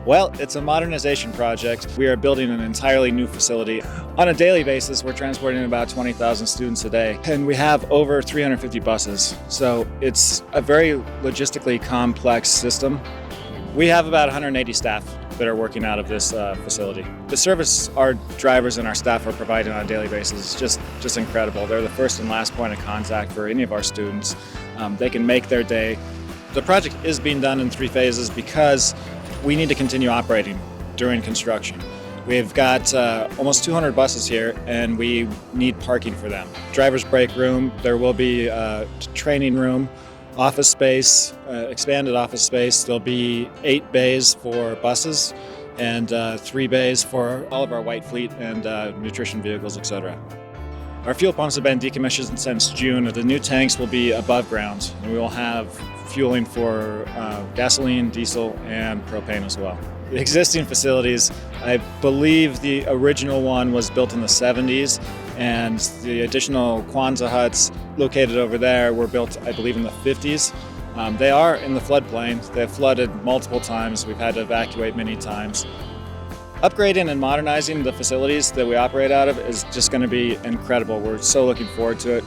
Well, it's a modernization project. We are building an entirely new facility. On a daily basis, we're transporting about 20,000 students a day, and we have over 350 buses. So it's a very logistically complex system. We have about 180 staff that are working out of this facility. The service our drivers and our staff are providing on a daily basis is just incredible. They're the first and last point of contact for any of our students. They can make their day. The project is being done in 3 phases because we need to continue operating during construction. We've got almost 200 buses here, and we need parking for them. Driver's break room, there will be a training room, office space, expanded office space. There'll be 8 bays for buses and 3 bays for all of our white fleet and nutrition vehicles, etc. Our fuel pumps have been decommissioned since June. The new tanks will be above ground, and we will have fueling for gasoline, diesel, and propane as well. The existing facilities, I believe the original one was built in the 70s, and the additional Kwanzaa huts located over there were built, I believe, in the 50s. They are in the floodplain. They've flooded multiple times. We've had to evacuate many times. Upgrading and modernizing the facilities that we operate out of is just going to be incredible. We're so looking forward to it.